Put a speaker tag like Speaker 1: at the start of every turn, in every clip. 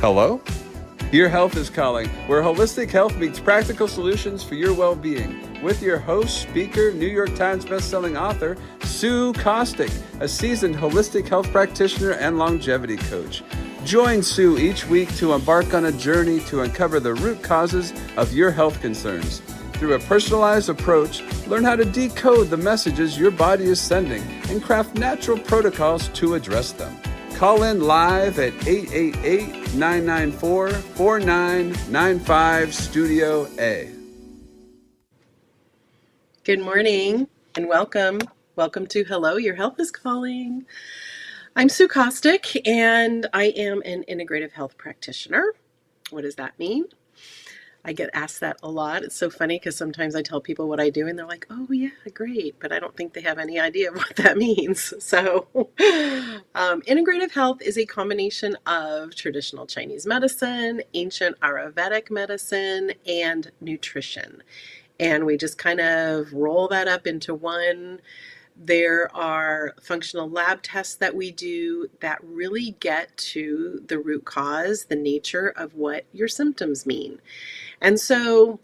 Speaker 1: Hello? Your Health is Calling, where holistic health meets practical solutions for your well-being. With your host, speaker, New York Times bestselling author, Sue Kostick, a seasoned holistic health practitioner and longevity coach. Join Sue each week to embark on a journey to uncover the root causes of your health concerns. Through a personalized approach, learn how to decode the messages your body is sending and craft natural protocols to address them. Call in live at 888-994-4995 Studio A.
Speaker 2: Good morning and welcome. Welcome to Hello, Your Health is Calling. I'm Sue Kostick and I am an integrative health practitioner. What does that mean? I get asked that a lot. It's so funny because sometimes I tell people what I do and they're like, oh yeah, great. But I don't think they have any idea of what that means. So integrative health is a combination of traditional Chinese medicine, ancient Ayurvedic medicine, and nutrition. And we just kind of roll that up into one. There are functional lab tests that we do that really get to the root cause, the nature of what your symptoms mean. And so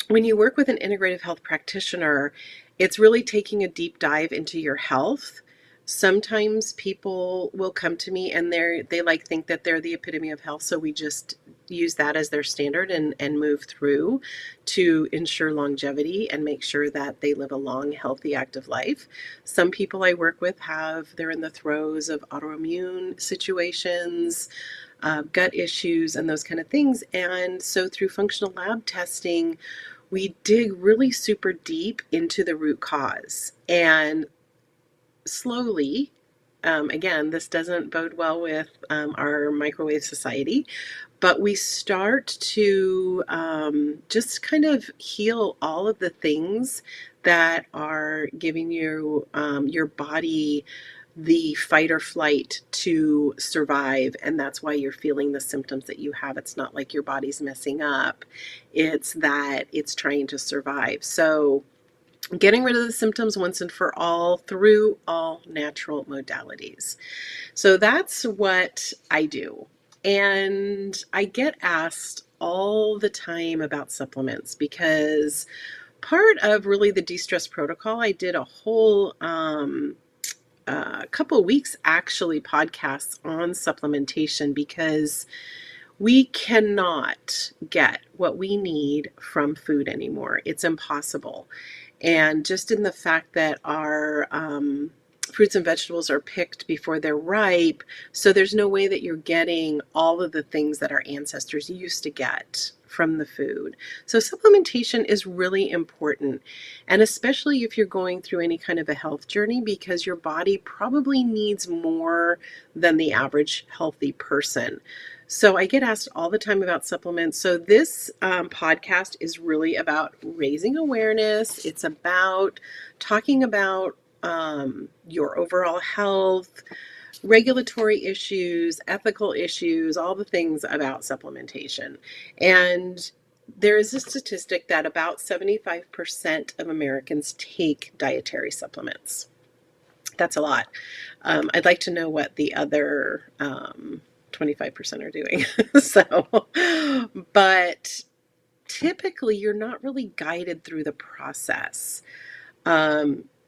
Speaker 2: when you work with an integrative health practitioner, it's really taking a deep dive into your health. Sometimes people will come to me and they think that they're the epitome of health, so we just use that as their standard and move through to ensure longevity and make sure that they live a long, healthy, active life. Some people I work with they're in the throes of autoimmune situations, gut issues, and those kind of things. And so through functional lab testing, we dig really super deep into the root cause. And slowly, again, this doesn't bode well with our microwave society, but we start to just kind of heal all of the things that are giving you your body the fight or flight to survive, and that's why you're feeling the symptoms that you have. It's not like your body's messing up, it's that it's trying to survive. So getting rid of the symptoms once and for all through all natural modalities. So that's what I do. And I get asked all the time about supplements because part of really the de-stress protocol, I did a whole couple of weeks actually podcasts on supplementation because we cannot get what we need from food anymore. It's impossible. And just in the fact that our fruits and vegetables are picked before they're ripe, so there's no way that you're getting all of the things that our ancestors used to get from the food. So supplementation is really important, and especially if you're going through any kind of a health journey, because your body probably needs more than the average healthy person. So I get asked all the time about supplements. So this podcast is really about raising awareness. It's about talking about your overall health, regulatory issues, ethical issues, all the things about supplementation. And there is a statistic that about 75% of Americans take dietary supplements. That's a lot. I'd like to know what the other 25% are doing. But typically you're not really guided through the process.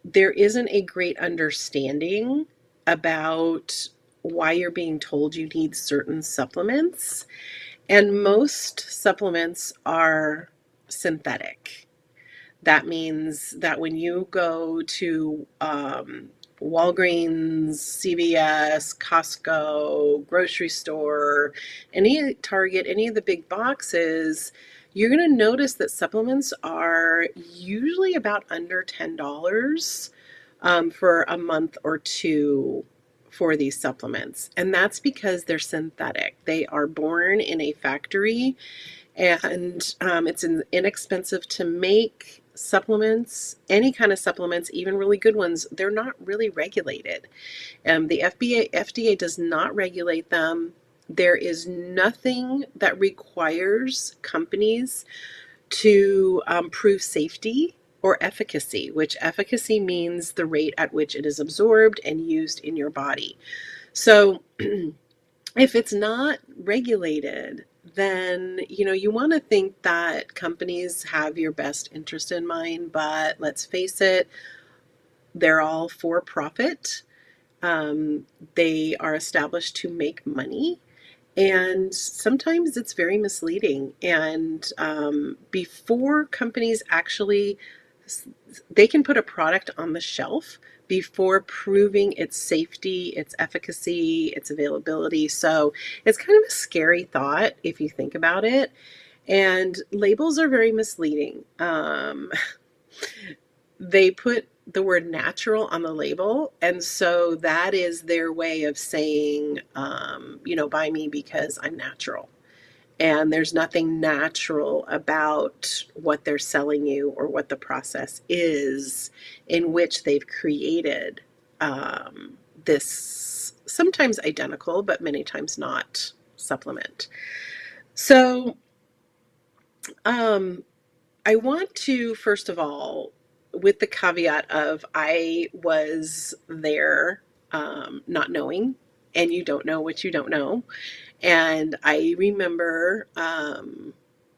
Speaker 2: There isn't a great understanding about why you're being told you need certain supplements. And most supplements are synthetic. That means that when you go to Walgreens, CVS, Costco, grocery store, any Target, any of the big boxes, you're going to notice that supplements are usually about under $10 for a month or two for these supplements. And that's because they're synthetic. They are born in a factory, and it's inexpensive to make supplements. Any kind of supplements, even really good ones, they're not really regulated. The FDA does not regulate them. There is nothing that requires companies to prove safety or efficacy, which efficacy means the rate at which it is absorbed and used in your body. So if it's not regulated, then you want to think that companies have your best interest in mind, but let's face it, they're all for profit. Um, they are established to make money. And sometimes it's very misleading. And before companies actually, they can put a product on the shelf before proving its safety, its efficacy, its availability. So it's kind of a scary thought if you think about it. And labels are very misleading. They put the word natural on the label, and so that is their way of saying, buy me because I'm natural. And there's nothing natural about what they're selling you or what the process is in which they've created this sometimes identical, but many times not supplement. So um, I want to, first of all, with the caveat of I was there not knowing, and you don't know what you don't know. And I remember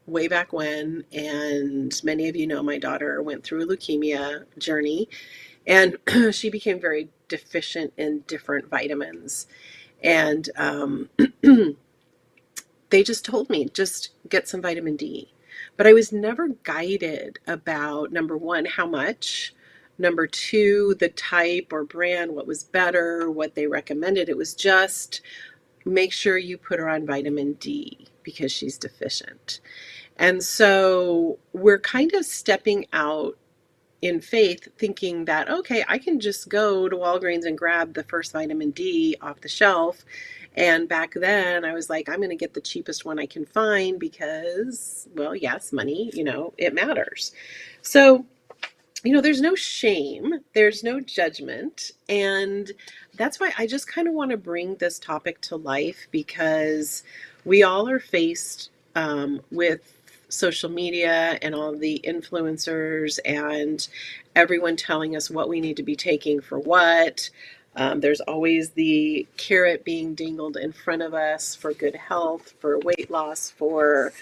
Speaker 2: way back when, and many of you know my daughter went through a leukemia journey, and she became very deficient in different vitamins. And they just told me, just get some vitamin D. But I was never guided about, number one, how much, number two, the type or brand, what was better, what they recommended. It was just make sure you put her on vitamin D because she's deficient. And so we're kind of stepping out in faith thinking that, okay, I can just go to Walgreens and grab the first vitamin D off the shelf. And back then I was like, I'm going to get the cheapest one I can find because, well, yes, money, it matters. So, there's no shame, there's no judgment. And that's why I just kind of want to bring this topic to life, because we all are faced with social media and all the influencers and everyone telling us what we need to be taking for what. There's always the carrot being dangled in front of us for good health, for weight loss, for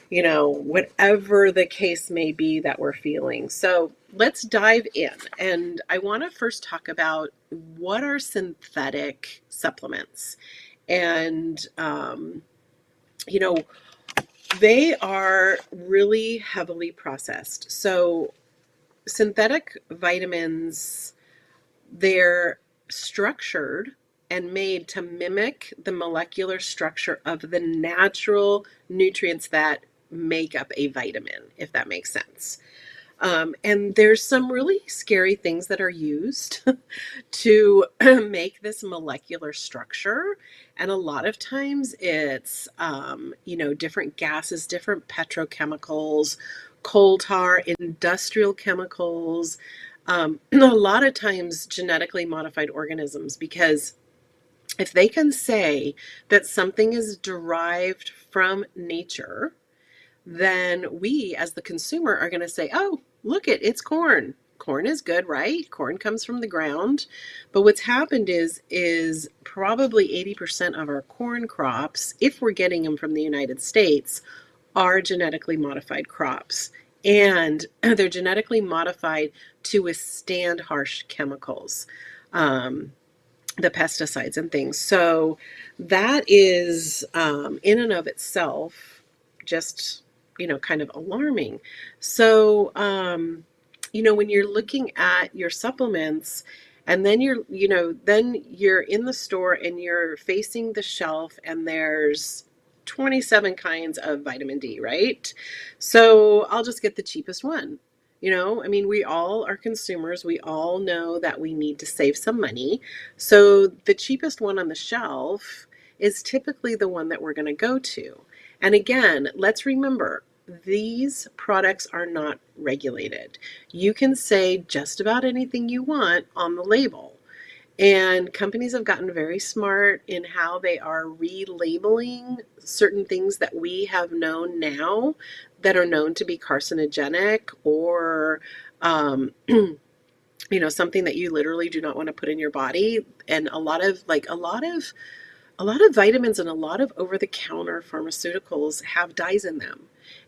Speaker 2: whatever the case may be that we're feeling. So let's dive in. And I want to first talk about what are synthetic supplements. And, they are really heavily processed. So synthetic vitamins, they're structured and made to mimic the molecular structure of the natural nutrients that make up a vitamin, if that makes sense. And there's some really scary things that are used to make this molecular structure. And a lot of times it's, different gases, different petrochemicals, coal tar, industrial chemicals, a lot of times genetically modified organisms, because if they can say that something is derived from nature, then we as the consumer are going to say, oh, look it's corn. Corn is good, right? Corn comes from the ground. But what's happened is probably 80% of our corn crops, if we're getting them from the United States, are genetically modified crops. And they're genetically modified to withstand harsh chemicals, the pesticides and things. So that is, in and of itself, just, kind of alarming. So, when you're looking at your supplements, and then you're in the store and you're facing the shelf and there's 27 kinds of vitamin D, right? So I'll just get the cheapest one. We all are consumers. We all know that we need to save some money. So the cheapest one on the shelf is typically the one that we're going to go to. And again, let's remember, these products are not regulated. You can say just about anything you want on the label. And companies have gotten very smart in how they are relabeling certain things that we have known now that are known to be carcinogenic, or something that you literally do not want to put in your body. And a lot of a lot of vitamins and a lot of over-the-counter pharmaceuticals have dyes in them.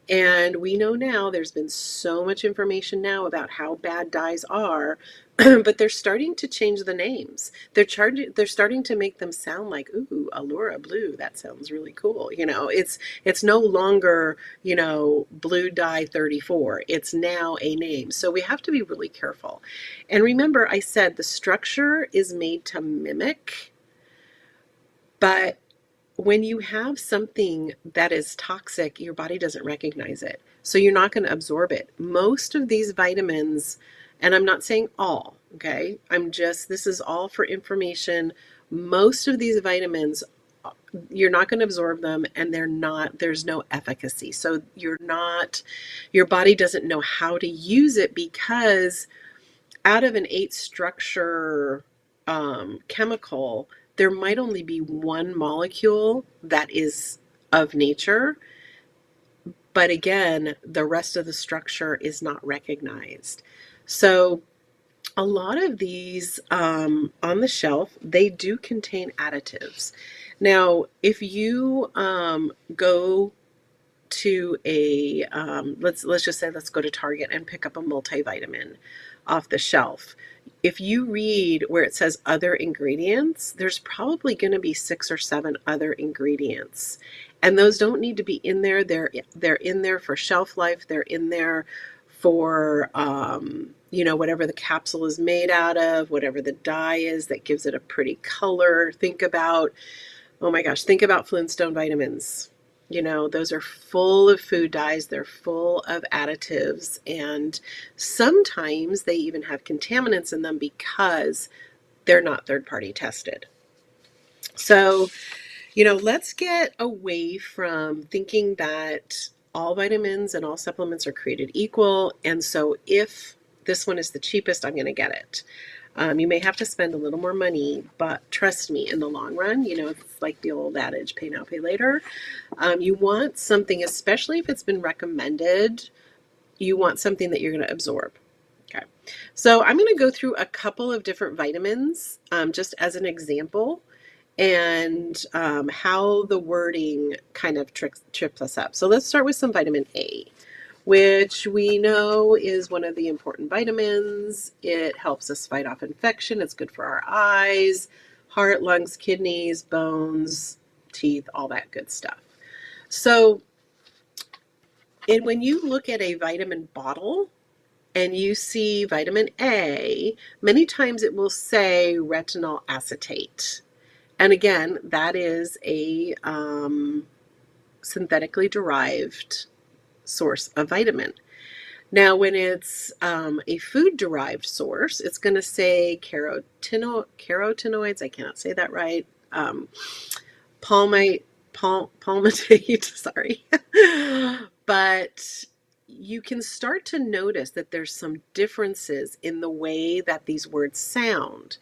Speaker 2: And we know now there's been so much information now about how bad dyes are, but they're starting to change the names. They're starting to make them sound like, ooh, Allura blue, that sounds really cool. It's no longer, blue dye 34. It's now a name. So we have to be really careful. And remember, I said the structure is made to mimic, but when you have something that is toxic, your body doesn't recognize it. So you're not going to absorb it. Most of these vitamins, and I'm not saying all, okay? This is all for information. Most of these vitamins, you're not going to absorb them, and there's no efficacy. So your body doesn't know how to use it, because out of an 8 structure chemical, there might only be one molecule that is of nature, but again, the rest of the structure is not recognized. So a lot of these on the shelf, they do contain additives. Now, if you go to let's go to Target and pick up a multivitamin off the shelf. If you read where it says other ingredients, there's probably going to be 6 or 7 other ingredients, and those don't need to be in there. They're in there for shelf life. They're in there for whatever the capsule is made out of, whatever the dye is that gives it a pretty color. Oh my gosh, think about Flintstone vitamins. Those are full of food dyes, they're full of additives, and sometimes they even have contaminants in them because they're not third-party tested. So, let's get away from thinking that all vitamins and all supplements are created equal, and so if this one is the cheapest, I'm going to get it. You may have to spend a little more money, but trust me, in the long run, it's like the old adage, pay now, pay later. You want something, especially if it's been recommended, you want something that you're going to absorb. Okay. So I'm going to go through a couple of different vitamins just as an example, and how the wording kind of trips us up. So let's start with some vitamin A, which we know is one of the important vitamins. It helps us fight off infection. It's good for our eyes, heart, lungs, kidneys, bones, teeth, all that good stuff. So when you look at a vitamin bottle and you see vitamin A, many times it will say retinol acetate. And again, that is a synthetically derived source of vitamin. Now, when it's a food-derived source, it's going to say carotenoids. I cannot say that right. Palmitate. Sorry, but you can start to notice that there's some differences in the way that these words sound.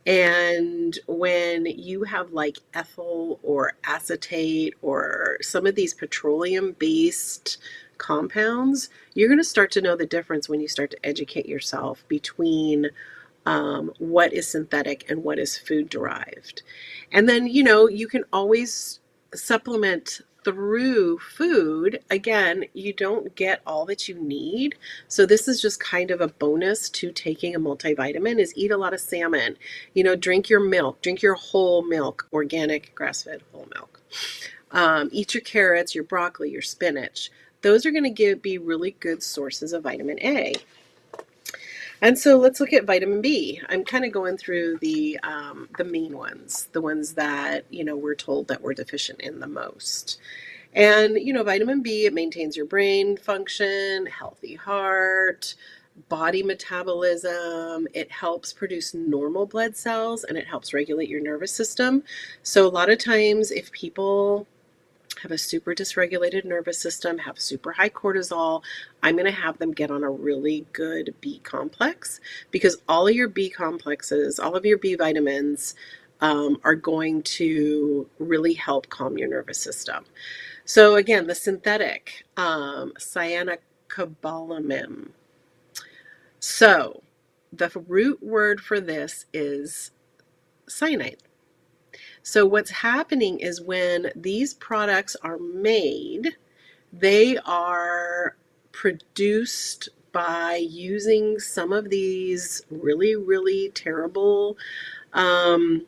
Speaker 2: And when you have like ethyl or acetate or some of these petroleum-based compounds, you're going to start to know the difference when you start to educate yourself between what is synthetic and what is food derived. And then, you can always supplement through food. Again, you don't get all that you need. So this is just kind of a bonus to taking a multivitamin, is eat a lot of salmon. Drink your milk, drink your whole milk, organic, grass-fed whole milk. Eat your carrots, your broccoli, your spinach. Those are going to be really good sources of vitamin A. And so let's look at vitamin B. I'm kind of going through the main ones, the ones that, we're told that we're deficient in the most. And, vitamin B, it maintains your brain function, healthy heart, body metabolism. It helps produce normal blood cells, and it helps regulate your nervous system. So a lot of times if people have a super dysregulated nervous system, have super high cortisol, I'm going to have them get on a really good B complex, because all of your B complexes, all of your B vitamins are going to really help calm your nervous system. So again, the synthetic cyanocobalamin. So the root word for this is cyanide. So what's happening is when these products are made, they are produced by using some of these really, really terrible um,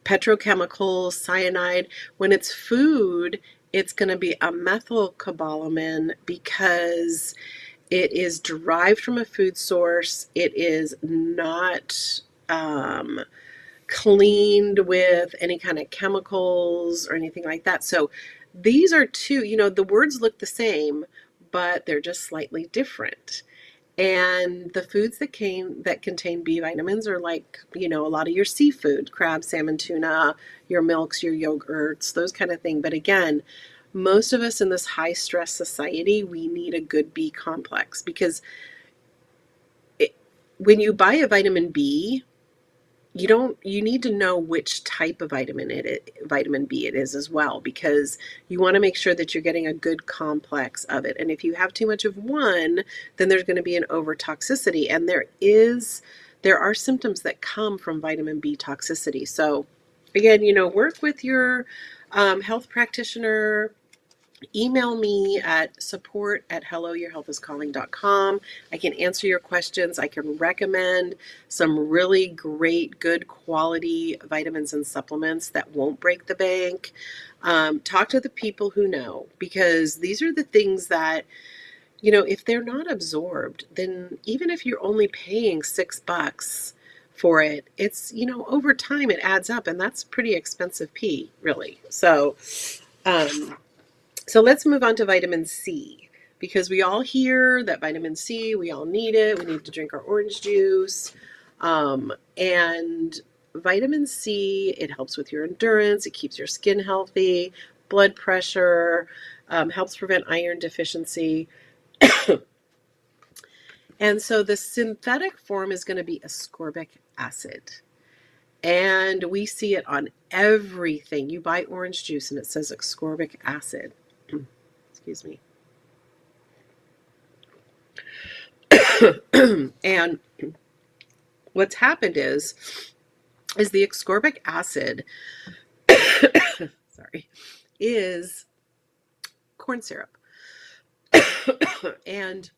Speaker 2: petrochemicals, cyanide. When it's food, it's going to be a methylcobalamin because it is derived from a food source. It is not cleaned with any kind of chemicals or anything like that. So these are two, the words look the same, but they're just slightly different. And the foods that contain B vitamins are like, a lot of your seafood, crab, salmon, tuna, your milks, your yogurts, those kind of thing. But again, most of us in this high stress society, we need a good B complex because when you buy a vitamin B, you need to know which type of vitamin B it is as well, because you want to make sure that you're getting a good complex of it. And if you have too much of one, then there's going to be an overtoxicity, and there are symptoms that come from vitamin B toxicity. So again, work with your health practitioner. Email me at support@helloyourhealthiscalling.com. I can answer your questions. I can recommend some really great, good quality vitamins and supplements that won't break the bank. Talk to the people who know, because these are the things that, if they're not absorbed, then even if you're only paying $6 for it, it's, over time it adds up, and that's pretty expensive pee, really. So let's move on to vitamin C, because we all hear that vitamin C, we all need it. We need to drink our orange juice. And vitamin C, it helps with your endurance. It keeps your skin healthy, blood pressure, helps prevent iron deficiency. And so the synthetic form is going to be ascorbic acid. And we see it on everything. You buy orange juice and it says ascorbic acid. Excuse me. And what's happened is the ascorbic acid sorry, is corn syrup. And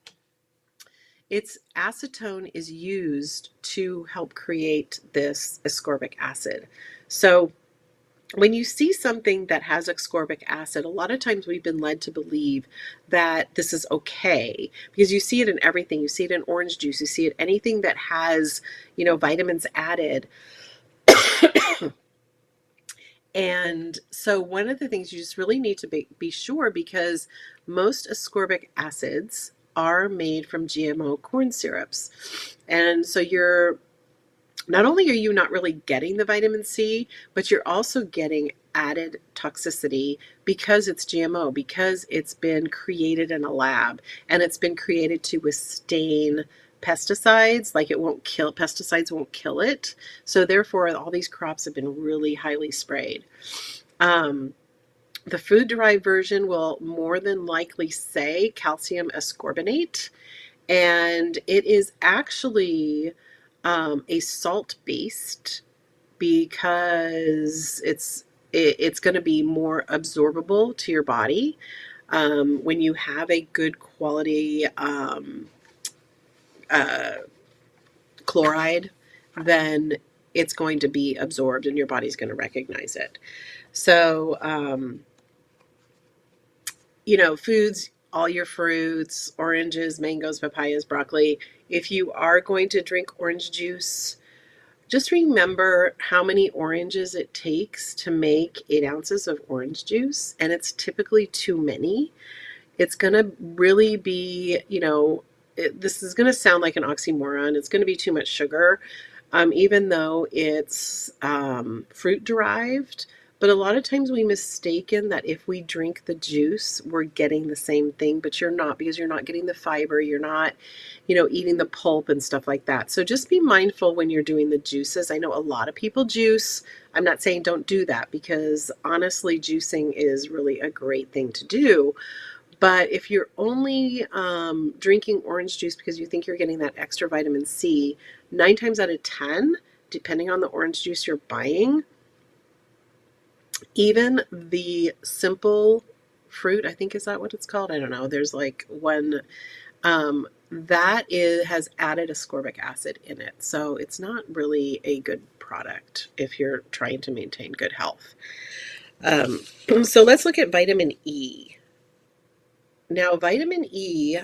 Speaker 2: its acetone is used to help create this ascorbic acid. So when you see something that has ascorbic acid, a lot of times we've been led to believe that this is okay, because you see it in everything. You see it in orange juice. You see it anything that has, vitamins added. And so one of the things you just really need to be sure, because most ascorbic acids are made from GMO corn syrups. And so not only are you not really getting the vitamin C, but you're also getting added toxicity because it's GMO, because it's been created in a lab, and it's been created to withstand pesticides. Like pesticides won't kill it. So therefore, all these crops have been really highly sprayed. The food-derived version will more than likely say calcium ascorbinate, and it is actually a salt-based, because it's going to be more absorbable to your body when you have a good quality chloride. Then it's going to be absorbed and your body's going to recognize it. So foods, all your fruits, oranges, mangoes, papayas, broccoli. If you are going to drink orange juice, just remember how many oranges it takes to make 8 ounces of orange juice, and it's typically too many. It's going to really be, this is going to sound like an oxymoron. It's going to be too much sugar, even though it's fruit derived. But a lot of times we mistaken that if we drink the juice, we're getting the same thing, but you're not, because you're not getting the fiber, you're not, eating the pulp and stuff like that. So just be mindful when you're doing the juices. I know a lot of people juice. I'm not saying don't do that, because honestly, juicing is really a great thing to do. But if you're only drinking orange juice because you think you're getting that extra vitamin C, 9 times out of 10, depending on the orange juice you're buying, even the simple fruit, I think, is that what it's called? I don't know. There's like one has added ascorbic acid in it. So it's not really a good product if you're trying to maintain good health. So let's look at vitamin E. Now, vitamin E,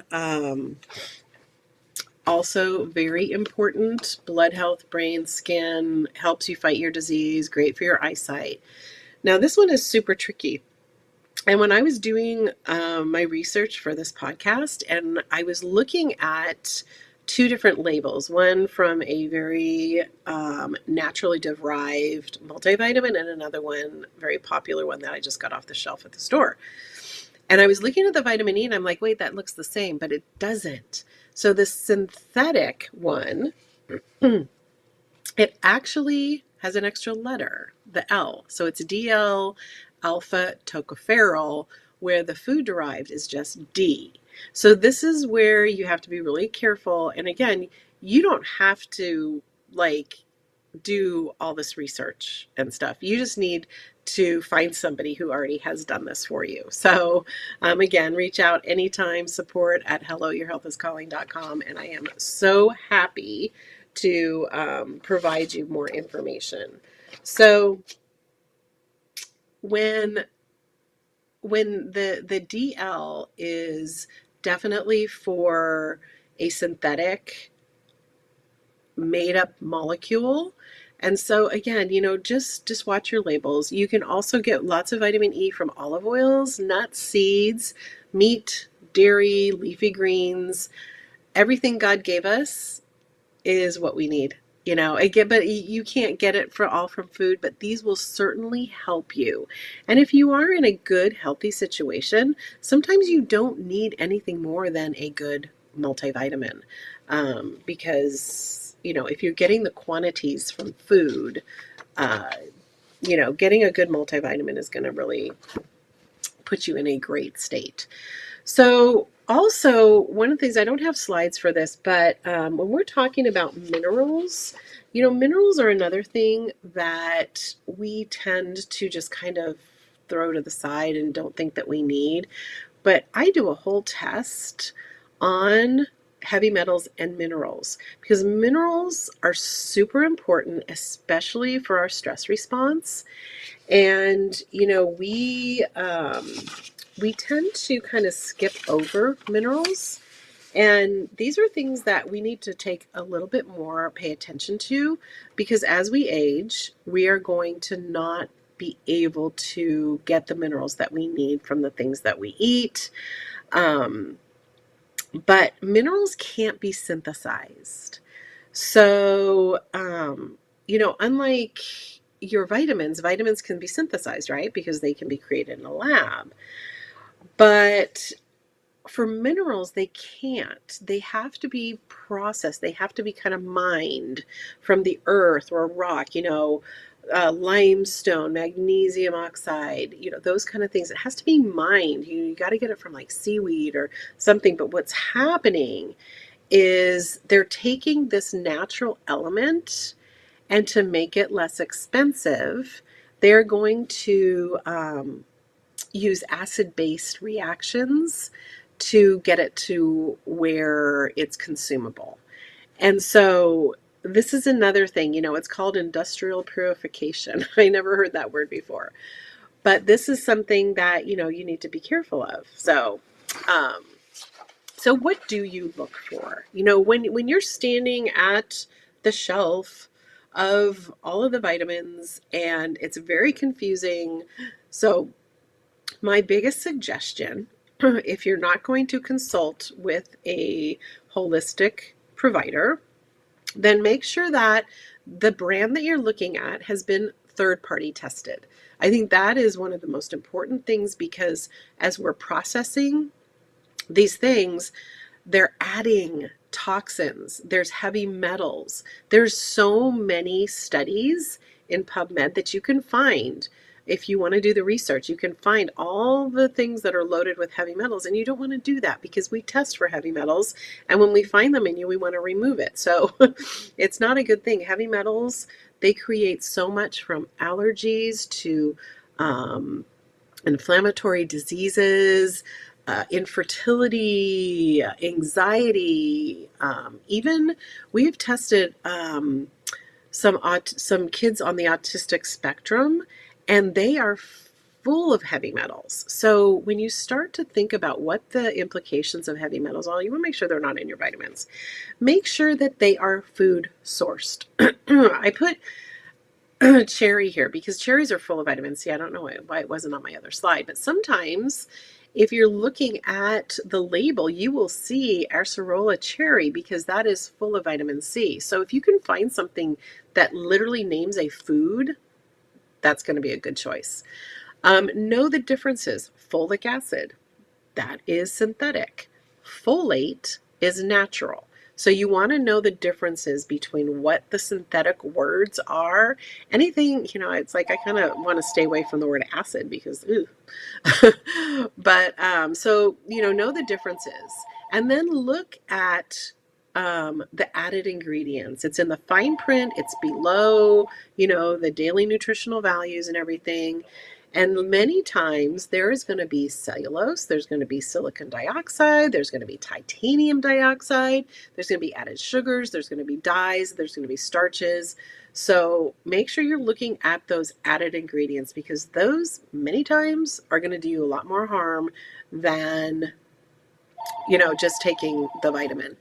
Speaker 2: also very important. Blood health, brain, skin, helps you fight your disease, great for your eyesight. Now, this one is super tricky. And when I was doing my research for this podcast, and I was looking at two different labels, one from a very naturally derived multivitamin and another one, very popular one that I just got off the shelf at the store. And I was looking at the vitamin E and I'm like, wait, that looks the same, but it doesn't. So the synthetic one, it actually has an extra letter, the L. So it's DL alpha tocopherol, where the food derived is just D. So this is where you have to be really careful. And again, you don't have to like do all this research and stuff. You just need to find somebody who already has done this for you. So again, reach out anytime, support at helloyourhealthiscalling.com. And I am so happy to provide you more information. So when the DL is definitely for a synthetic made up molecule. And so again, just watch your labels. You can also get lots of vitamin E from olive oils, nuts, seeds, meat, dairy, leafy greens. Everything God gave us is what we need. But you can't get it all from food, but these will certainly help you. And if you are in a good, healthy situation, sometimes you don't need anything more than a good multivitamin. Because, if you're getting the quantities from food, getting a good multivitamin is going to really put you in a great state. So also, one of the things, I don't have slides for this, but when we're talking about minerals, minerals are another thing that we tend to just kind of throw to the side and don't think that we need. But I do a whole test on heavy metals and minerals because minerals are super important, especially for our stress response. And, we tend to kind of skip over minerals. And these are things that we need to take a little bit more pay attention to because as we age, we are going to not be able to get the minerals that we need from the things that we eat. But minerals can't be synthesized. So, unlike your vitamins can be synthesized, right? Because they can be created in a lab. But for minerals, they can't. They have to be processed. They have to be kind of mined from the earth or rock, limestone, magnesium oxide, those kind of things. It has to be mined. You got to get it from like seaweed or something. But what's happening is they're taking this natural element and to make it less expensive, they're going to use acid-based reactions to get it to where it's consumable. And so this is another thing, it's called industrial purification. I never heard that word before. But this is something that, you need to be careful of. So what do you look for? When you're standing at the shelf of all of the vitamins and it's very confusing. So my biggest suggestion, if you're not going to consult with a holistic provider, then make sure that the brand that you're looking at has been third-party tested. I think that is one of the most important things because as we're processing these things, they're adding toxins, there's heavy metals. There's so many studies in PubMed that you can find if you want to do the research, you can find all the things that are loaded with heavy metals, and you don't want to do that because we test for heavy metals, and when we find them in you, we want to remove it. So it's not a good thing. Heavy metals, they create so much, from allergies to inflammatory diseases, infertility, anxiety. Even we've tested some kids on the autistic spectrum, and they are full of heavy metals. So when you start to think about what the implications of heavy metals are, you want to make sure they're not in your vitamins. Make sure that they are food sourced. I put cherry here because cherries are full of vitamin C. I don't know why it wasn't on my other slide, but sometimes if you're looking at the label, you will see acerola cherry because that is full of vitamin C. So if you can find something that literally names a food, that's going to be a good choice. Know the differences. Folic acid, that is synthetic. Folate is natural. So you want to know the differences between what the synthetic words are. Anything, it's like I kind of want to stay away from the word acid because, but so, know the differences. And then look at the added ingredients. It's in the fine print, it's below, the daily nutritional values and everything. And many times there is going to be cellulose, there's going to be silicon dioxide, there's going to be titanium dioxide, there's going to be added sugars, there's going to be dyes, there's going to be starches. So make sure you're looking at those added ingredients because those many times are going to do you a lot more harm than, just taking the vitamin.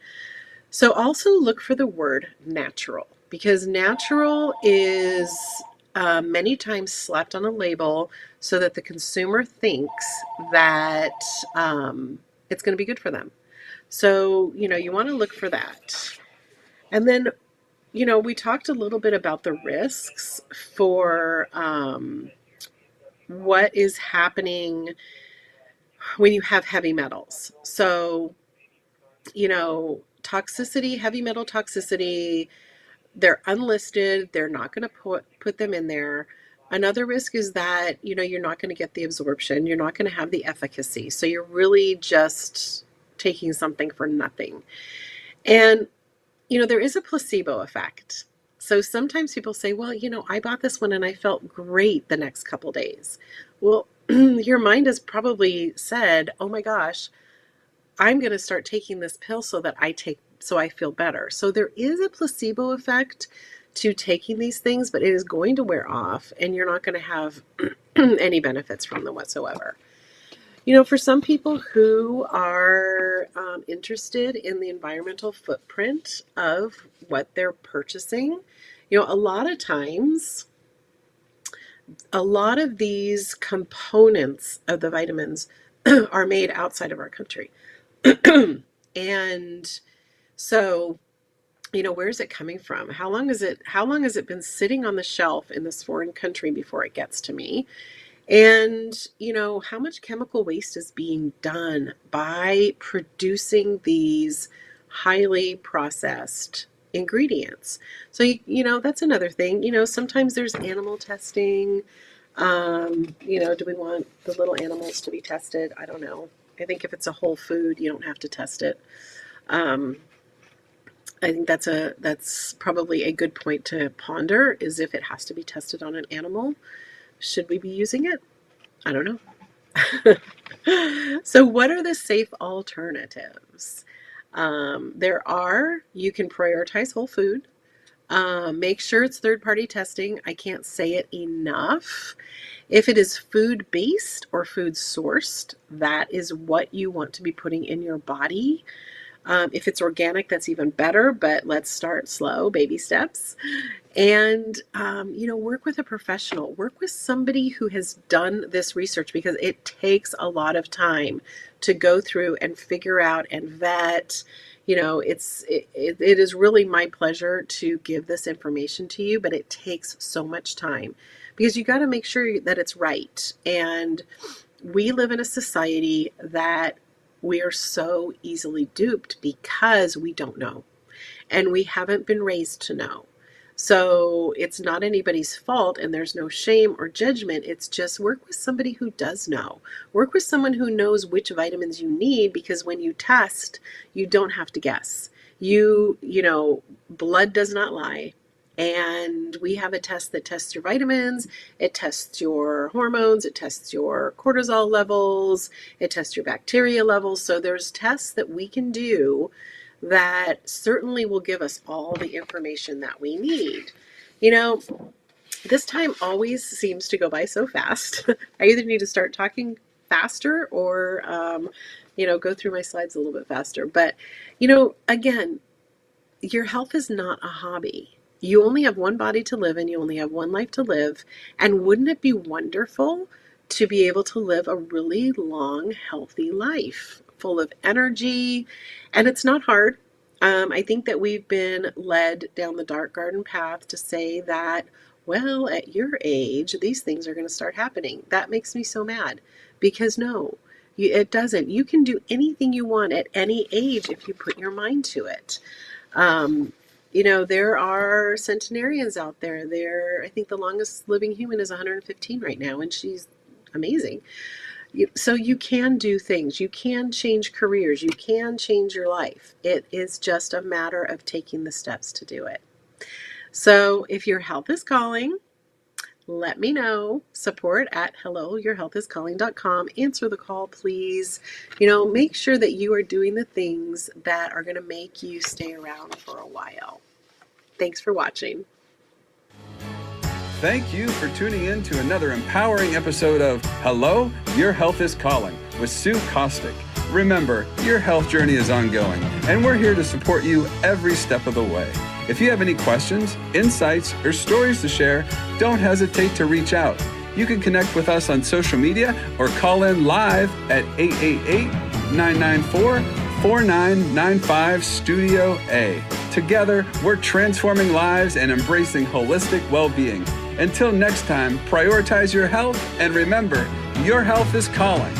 Speaker 2: So also look for the word natural because natural is many times slapped on a label so that the consumer thinks that it's going to be good for them. So, you want to look for that. And then, we talked a little bit about the risks for what is happening when you have heavy metals. So, toxicity, heavy metal toxicity, they're unlisted. They're not going to put them in there. Another risk is that, you're not going to get the absorption. You're not going to have the efficacy. So you're really just taking something for nothing. And, there is a placebo effect. So sometimes people say, well, I bought this one and I felt great the next couple days. Well, your mind has probably said, oh my gosh, I'm going to start taking this pill so I feel better. So there is a placebo effect to taking these things, but it is going to wear off and you're not going to have any benefits from them whatsoever. For some people who are interested in the environmental footprint of what they're purchasing, a lot of times, a lot of these components of the vitamins are made outside of our country. And so, where is it coming from? How long has it been sitting on the shelf in this foreign country before it gets to me? And, how much chemical waste is being done by producing these highly processed ingredients? So, that's another thing. Sometimes there's animal testing. Do we want the little animals to be tested? I don't know. I think if it's a whole food, you don't have to test it. I think that's probably a good point to ponder, is if it has to be tested on an animal, should we be using it? I don't know. So what are the safe alternatives? You can prioritize whole food. Make sure it's third-party testing. I can't say it enough. If it is food-based or food-sourced, that is what you want to be putting in your body. If it's organic, that's even better, but let's start slow, baby steps. And, work with a professional. Work with somebody who has done this research because it takes a lot of time to go through and figure out and vet. It is really my pleasure to give this information to you, but it takes so much time because you got to make sure that it's right. And we live in a society that we are so easily duped because we don't know and we haven't been raised to know. So it's not anybody's fault, and there's no shame or judgment. It's just work with somebody who does know. Work with someone who knows which vitamins you need, because when you test, you don't have to guess. Blood does not lie. And we have a test that tests your vitamins, it tests your hormones, it tests your cortisol levels, it tests your bacteria levels. So there's tests that we can do that certainly will give us all the information that we need. This time always seems to go by so fast. I either need to start talking faster or, go through my slides a little bit faster. But, again, your health is not a hobby. You only have one body to live in. You only have one life to live. And wouldn't it be wonderful to be able to live a really long, healthy life full of energy? And it's not hard. I think that we've been led down the dark garden path to say that, well, at your age, these things are going to start happening. That makes me so mad, because no, it doesn't. You can do anything you want at any age if you put your mind to it. There are centenarians out there. I think the longest living human is 115 right now, and she's amazing. So you can do things. You can change careers. You can change your life. It is just a matter of taking the steps to do it. So if your health is calling, let me know. Support at helloyourhealthiscalling.com. Answer the call, please. Make sure that you are doing the things that are going to make you stay around for a while. Thanks for watching.
Speaker 1: Thank you for tuning in to another empowering episode of Hello, Your Health is Calling with Sue Kostick. Remember, your health journey is ongoing, and we're here to support you every step of the way. If you have any questions, insights, or stories to share, don't hesitate to reach out. You can connect with us on social media or call in live at 888-994-4995 Studio A. Together, we're transforming lives and embracing holistic well-being. Until next time, prioritize your health, and remember, your health is calling.